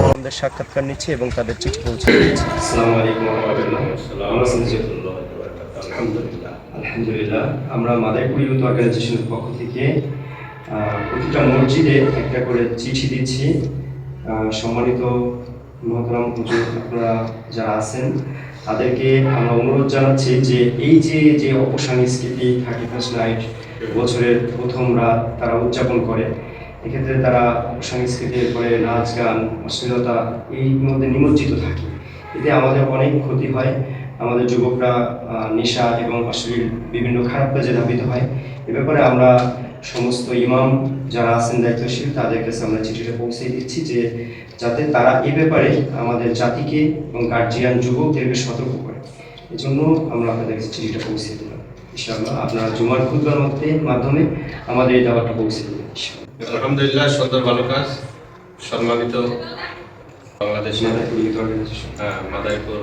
আমাদের সাক্ষাৎকার নিচ্ছি এবং তাদের চিঠি পৌঁছে দিচ্ছি। আসসালামু আলাইকুম ওয়া রাহমাতুল্লাহ। আলহামদুলিল্লাহ আলহামদুলিল্লাহ আমরা মাদারীপুর ইউথ অর্গানাইজেশনের পক্ষ থেকে প্রতিটা মসজিদে একটা করে চিঠি দিচ্ছি। সম্মানিত মহতরম হুজুর আপনারা যারা আছেন তাদেরকে আমরা অনুরোধ জানাচ্ছি যে এই যে অপসংস্কৃতি 31st নাইট বছরের প্রথম রাত তারা উদযাপন করে, এক্ষেত্রে তারা সংস্কৃতির পরে নাচ গান অশ্লীলতা এই মধ্যে নিমজ্জিত থাকে। এতে আমাদের অনেক ক্ষতি হয়, আমাদের যুবকরা নেশা এবং অশ্লীল বিভিন্ন খারাপ কাজে ধাবিত হয়। এ ব্যাপারে আমরা সমস্ত ইমাম যারা আছেন দায়িত্বশীল তাদের কাছে আমরা চিঠিটা পৌঁছে দিচ্ছি যে যাতে তারা এ ব্যাপারে আমাদের জাতিকে এবং গার্জিয়ান যুবকদেরকে সতর্ক করে। এই জন্য আমরা আপনাদের কাছে চিঠিটা পৌঁছে দিলাম। ইনশাআল্লাহ আপনারা জুমার খুতবার মাধ্যমে আমাদের এই দাওয়াতটা পৌঁছে দেবেন। আলহামদুলিল্লাহ, সুন্দর ভালো কাজ। সম্মানিত বাংলাদেশ মাদারীপুর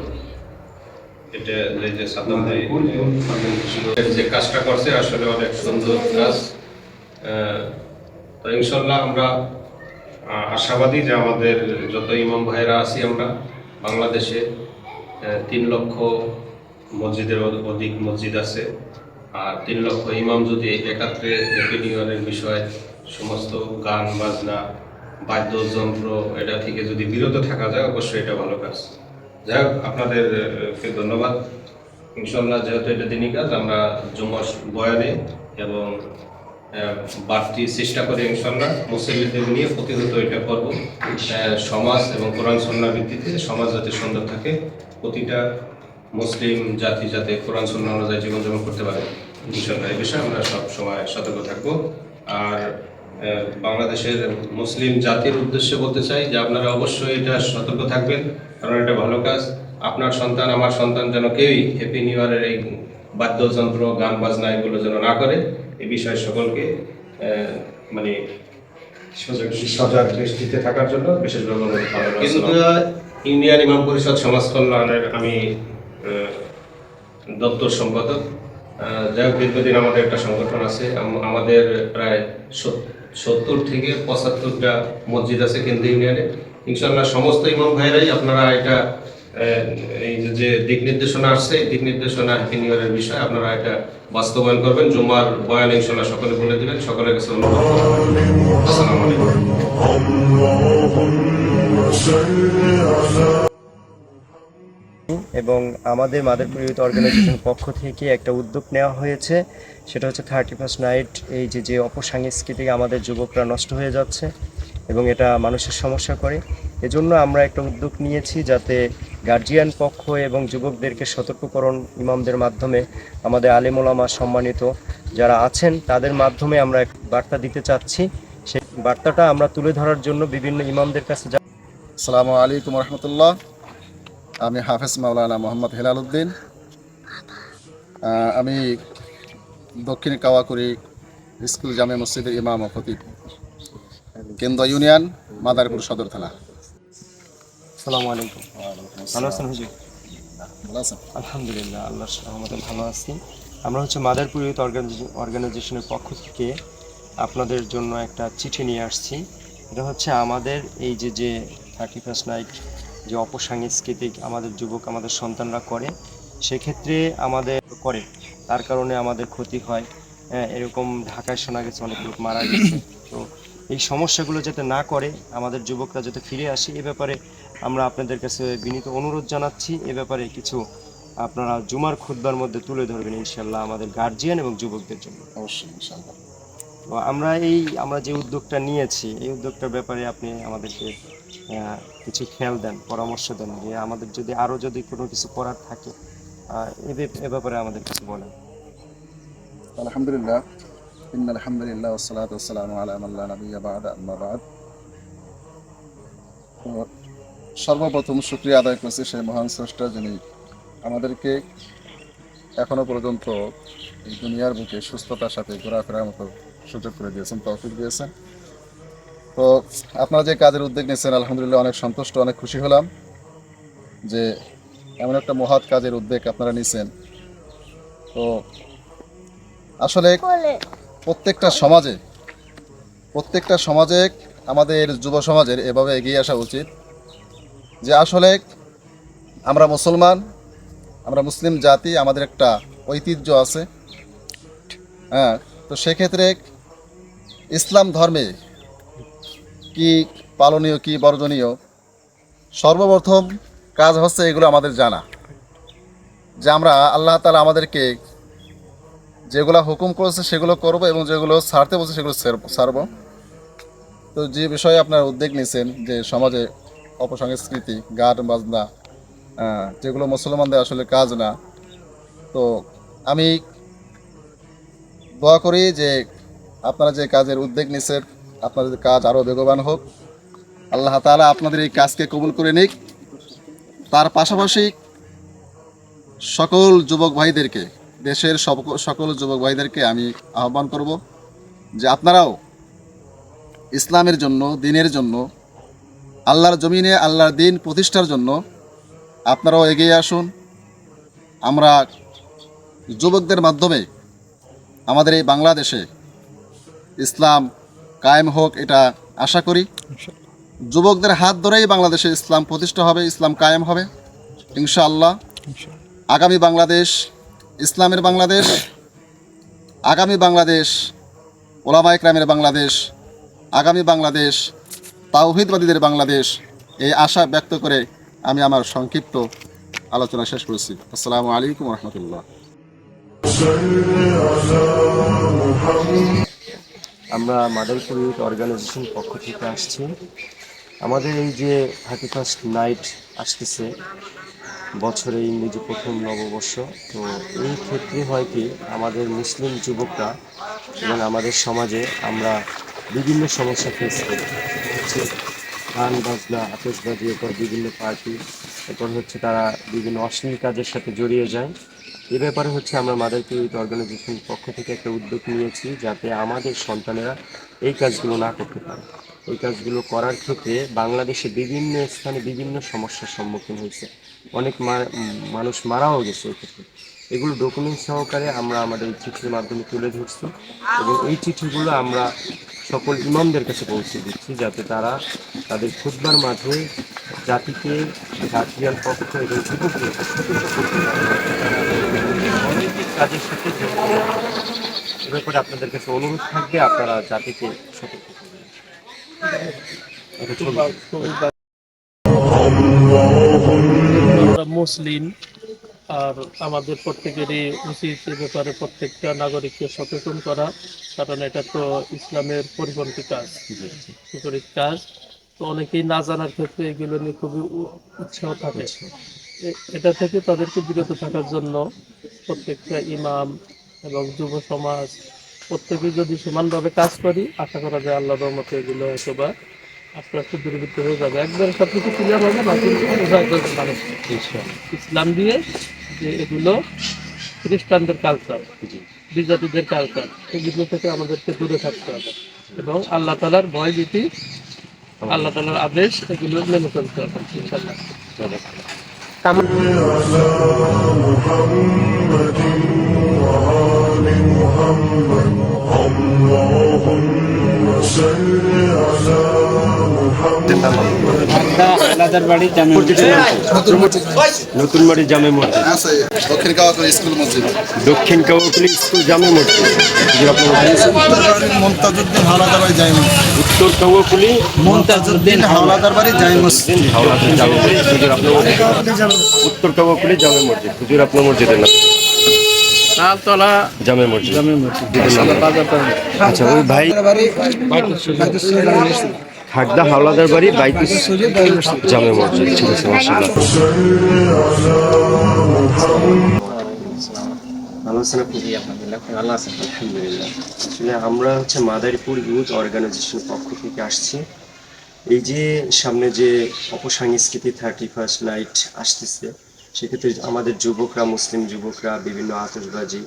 এটা যে সাদ্দাম ভাই যে কাজটা করছে আসলে অনেক সুন্দর কাজ। তো ইনশাল্লাহ আমরা আশাবাদী যে আমাদের যত ইমাম ভাইরা আছি আমরা বাংলাদেশে 3 লক্ষ মসজিদের অধিক মসজিদ আছে। আর 3 লক্ষ ইমাম যদি একাত্রে হ্যাপি নিউ ইয়ারের বিষয় সমস্ত গান বাজনা বাদ্যযন্ত্র এটা থেকে যদি বিরত থাকা যায় অবশ্যই এটা ভালো কাজ। যাই হোক, আপনাদেরকে ধন্যবাদ। ইনশাল্লাহ যেহেতু এটা দিনই কাজ আমরা জুমার বয়ানে এবং বাড়তি চেষ্টা করে ইনশাল্লাহ মুসলিমদের নিয়ে প্রতিহত এটা করব। সমাজ এবং কোরআন সুন্নাহ ভিত্তিতে সমাজ যাতে সুন্দর থাকে, প্রতিটা মুসলিম জাতি যাতে কোরআন সুন্নাহ অনুযায়ী জীবনযাপন করতে পারে ইনশাল্লাহ এই বিষয়ে আমরা সব সময় সতর্ক থাকবো। আর বাংলাদেশের মুসলিম জাতির উদ্দেশ্যে বলতে চাই যে আপনারা অবশ্যই এটা সতর্ক থাকবেন, কারণ এটা ভালো কাজ। আপনার সন্তান আমার সন্তান যেন কেউই হ্যাপি নিউ ইয়ারের এই বাদ্যযন্ত্র গান বাজনা এগুলো যেন না করে, এই বিষয়ে সকলকে মানে সজাগ দৃষ্টিতে থাকার জন্য বিশেষভাবে অনুরোধ করা। কিন্তু ইউনিয়ন ইমাম পরিষদ সমাজ কল্যাণের আমি দপ্তর সম্পাদক। যাই হোক, দীর্ঘদিন আমাদের একটা সংগঠন আছে। আমাদের প্রায় 70 থেকে 75টা মসজিদ আছে কেন্দ্রীয় ইউনিয়নে। ইনশাল্লাহ সমস্ত ইমাম ভাইরাই আপনারা এটা এই যে দিক নির্দেশনা আসছে, দিক নির্দেশনা হ্যাপি নিউ ইয়ারের বিষয়ে আপনারা এটা বাস্তবায়ন করবেন। জুমার বয়ান ইনশাল্লাহ সকলে বলে দিবেন। সকলের কাছে অনুরোধ করবেন। আসসালামু আলাইকুম। এবং আমাদের মাদারীপুর ইউথ অর্গানাইজেশন পক্ষ থেকে একটা উদ্যোগ নেওয়া হয়েছে, সেটা হচ্ছে 31st নাইট এই যে অপসংস্কৃতি আমাদের যুবকরা নষ্ট হয়ে যাচ্ছে এবং এটা মানুষের সমস্যা করে। এজন্য আমরা একটা উদ্যোগ নিয়েছি যাতে গার্জিয়ান পক্ষ এবং যুবকদেরকে সতর্ককরণ ইমামদের মাধ্যমে আমাদের আলেম ওলামা সম্মানিত যারা আছেন তাদের মাধ্যমে আমরা এক বার্তা দিতে চাচ্ছি। সেই বার্তাটা আমরা তুলে ধরার জন্য বিভিন্ন ইমামদের কাছে আসসালামু আলাইকুম রহমতুল্লাহ। আমি হাফেজ মাওলানা মোহাম্মদ হেলাল উদ্দিন। আমি দক্ষিণ কাওয়াকুড়ি স্কুল জামে মসজিদের ইমাম ও খতিব, কেন্দ্র ইউনিয়ন, মাদারীপুর সদর থানা। আসসালামু আলাইকুম। ভালো আছেন হুজুর? ভালো আছেন? আলহামদুলিল্লাহ, আল্লাহর রহমতে ভালো আছি। আমরা হচ্ছে মাদারীপুর ইউথ অর্গানাইজেশনের পক্ষ থেকে আপনাদের জন্য একটা চিঠি নিয়ে আসছি। এটা হচ্ছে আমাদের এই যে 31st নাইট যে অপসাংস্কৃতিক আমাদের যুবক আমাদের সন্তানরা করে, সেক্ষেত্রে আমাদের করে তার কারণে আমাদের ক্ষতি হয়। এরকম ঢাকায় শোনা গেছে অনেক লোক মারা গেছে। তো এই সমস্যাগুলো যাতে না করে, আমাদের যুবকরা যাতে ফিরে আসে, এ ব্যাপারে আমরা আপনাদের কাছে বিনীত অনুরোধ জানাচ্ছি। এ ব্যাপারে কিছু আপনারা জুমার খুতবার মধ্যে তুলে ধরবেন ইনশাল্লাহ আমাদের গার্জিয়ান এবং যুবকদের জন্য। অবশ্যই ইনশাআল্লাহ। তো আমরা যে উদ্যোগটা নিয়েছি, এই উদ্যোগটার ব্যাপারে আপনি আমাদেরকে কিছু খেয়াল দেন, পরামর্শ দেন যে আমাদের যদি কোনো কিছু করার থাকে এ ব্যাপারে আমাদের কাছে বলেন। আলহামদুলিল্লাহ, ইন্নাল হামদুলিল্লাহ ওয়াসসালাতু ওয়াসসালামু আলা মান লা নাবিয়্যা বা'দা, আম্মা বা'দ। সর্বপ্রথম শুকরিয়া আদায় করছি সেই মহান স্রষ্টা যিনি আমাদেরকে এখনো পর্যন্ত এই দুনিয়ার বুকে সুস্থতার সাথে ঘোরাফেরার মতো সুযোগ করে দিয়েছেন, তৌফিক দিয়েছেন। তো আপনারা যে কাজের উদ্যোগ নিয়েছেন আলহামদুলিল্লাহ অনেক সন্তুষ্ট, অনেক খুশি হলাম যে এমন একটা মহৎ কাজের উদ্যোগ আপনারা নিয়েছেন। তো আসলে প্রত্যেকটা সমাজে আমাদের যুব সমাজের এভাবে এগিয়ে আসা উচিত যে আসলে আমরা মুসলমান, আমরা মুসলিম জাতি, আমাদের একটা ঐতিহ্য আছে। হ্যাঁ, তো সেক্ষেত্রে ইসলাম ধর্মে কি পালনীয় কি বর্জনীয়, সর্বপ্রথম কাজ হচ্ছে এগুলো আমাদের জানা, যে আমরা আল্লাহ তাআলা আমাদেরকে যেগুলো হুকুম করেছে সেগুলো করব এবং যেগুলো ছাড়তে বলছে সেগুলো ছাড়ব। তো যে বিষয়ে আপনারা উদ্যোগ নিয়েছেন যে সমাজে অপসংস্কৃতি, গান বাজনা, যেগুলো মুসলমানদের আসলে কাজ না, তো আমি দোয়া করি যে আপনারা যে কাজের উদ্যোগ নিয়েছেন আপনাদের কাজ আরও বেগবান হোক, আল্লাহ তাআলা আপনাদের এই কাজকে কবুল করে নিক। তার পাশাপাশি সকল যুবক ভাইদেরকে, দেশের সকল যুবক ভাইদেরকে আমি আহ্বান করব যে আপনারাও ইসলামের জন্য, দ্বীনের জন্য, আল্লাহর জমিনে আল্লাহর দ্বীন প্রতিষ্ঠার জন্য আপনারাও এগিয়ে আসুন। আমরা যুবকদের মাধ্যমে আমাদের এই বাংলাদেশে ইসলাম কায়েম হোক এটা আশা করি। যুবকদের হাত ধরেই বাংলাদেশে ইসলাম প্রতিষ্ঠা হবে, ইসলাম কায়েম হবে ইনশাআল্লাহ। আগামী বাংলাদেশ ইসলামের বাংলাদেশ, আগামী বাংলাদেশ ওলামায়ে কেরামের বাংলাদেশ, আগামী বাংলাদেশ তাওহীদবাদীদের বাংলাদেশ, এই আশা ব্যক্ত করে আমি আমার সংক্ষিপ্ত আলোচনা শেষ করছি। আসসালামু আলাইকুম ওয়া রাহমাতুল্লাহ। আমরা মাদারীপুর ইউথ অর্গানাইজেশন পক্ষ থেকে আসছি। আমাদের এই যে 31st নাইট আসতেছে, বছরে ইংরেজি প্রথম নববর্ষ, তো এই ক্ষেত্রে হয় কি আমাদের মুসলিম যুবকরা এবং আমাদের সমাজে আমরা বিভিন্ন সমস্যা ফেস করি। হচ্ছে গান বাজনা, আতশবাজি, এরপর বিভিন্ন পার্টি, এরপর হচ্ছে তারা বিভিন্ন অশ্লীল কাজের সাথে জড়িয়ে যায়। এ ব্যাপারে হচ্ছে আমরা মাদারীপুর ইউথ অর্গানাইজেশন পক্ষ থেকে একটা উদ্যোগ নিয়েছি যাতে আমাদের সন্তানেরা এই কাজগুলো না করতে পারে। এই কাজগুলো করার ক্ষেত্রে বাংলাদেশে বিভিন্ন স্থানে বিভিন্ন সমস্যার সম্মুখীন হয়েছে, অনেক মানুষ মারাও গেছে। এই ক্ষেত্রে এগুলো ডকুমেন্ট সহকারে আমরা আমাদের এই চিঠির মাধ্যমে তুলে ধরছি এবং এই চিঠিগুলো আমরা সকল ইমামদের কাছে পৌঁছে দিচ্ছি যাতে তারা তাদের খুতবার মাঝে জাতিকে, জাতীয় পক্ষ এবং যুবকদের সতর্ক করতে পারে অনৈতিক কাজের সাথে জড়িত না হয়। এ ব্যাপারে আপনাদের কাছে অনুরোধ থাকবে, আপনারা জাতিকে সতর্ক করবেন। আমরা মুসলিম, আর আমাদের প্রত্যেকেরই উচিত এ ব্যাপারে প্রত্যেকটা নাগরিককে সচেতন করা, কারণ এটা তো ইসলামের পরিপন্থী কাজ, বিপরীত কাজ। তো অনেকেই না জানার ক্ষেত্রে এগুলো নিয়ে খুবই উৎসাহ থাকে। এটা থেকে তাদেরকে বিরত থাকার জন্য প্রত্যেকটা ইমাম এবং যুব সমাজ প্রত্যেকেই যদি সমানভাবে কাজ করি, আশা করা যায় আল্লাহর রহমতে এগুলো অথবা আস্তে আস্তে দূরীভূত হয়ে যাবে। একবারে সব কিছু ক্লিয়ার হবে না, কিন্তু মানুষ ইসলাম দিয়ে যে এগুলো খ্রিস্টানদের কালচার, বিজাতিদের কালচার, এগুলো থেকে আমাদেরকে দূরে থাকতে হবে এবং আল্লাহ তাআলার ভয় ভীতি, আল্লাহ তাআলার আদেশ এগুলো মেনে চলতে হবে ইনশাআল্লাহ। নতুন বাড়ি জামে মসজিদ, দক্ষিণ কাওয়াকুড়ি স্কুল মসজিদ, দক্ষিণ কাওয়াকুড়ি স্কুল জামে মসজিদ, মুনতাজউদ্দিন হাওলাদার বাড়ি জামে মসজিদ, উত্তর কাওয়াকুড়ি মুনতাজউদ্দিন হাওলাদার বাড়ি জামে মসজিদ, উত্তর কাওয়াকুড়ি জামে মসজিদ। হুজুর আপনার মসজিদের নাম? তালতলা জামে মসজিদ। আচ্ছা, ওই ভাই খাগদা হাওলাদার বাড়ি বাইতুস জামে মসজিদ। ঠিক আছে, মাশাআল্লাহ। ভালো আছেন আপনি? ভালো আছেন আলহামদুলিল্লাহ। আসলে আমরা হচ্ছে মাদারীপুর ইউথ অর্গানাইজেশন পক্ষ থেকে আসছি। এই যে সামনে যে অপসংস্কৃতি 31st নাইট আসতেছে, সেক্ষেত্রে আমাদের যুবকরা, মুসলিম যুবকরা বিভিন্ন আতশবাজি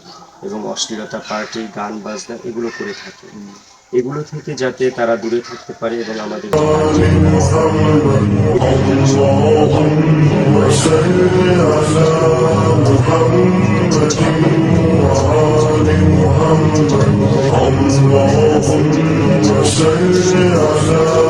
এবং অশ্লীলতা, পার্টি, গান বাজনা এগুলো করে থাকে। এগুলো থেকে যাতে তারা দূরে থাকতে পারে এবং আমাদের চিঠি দিতে চান?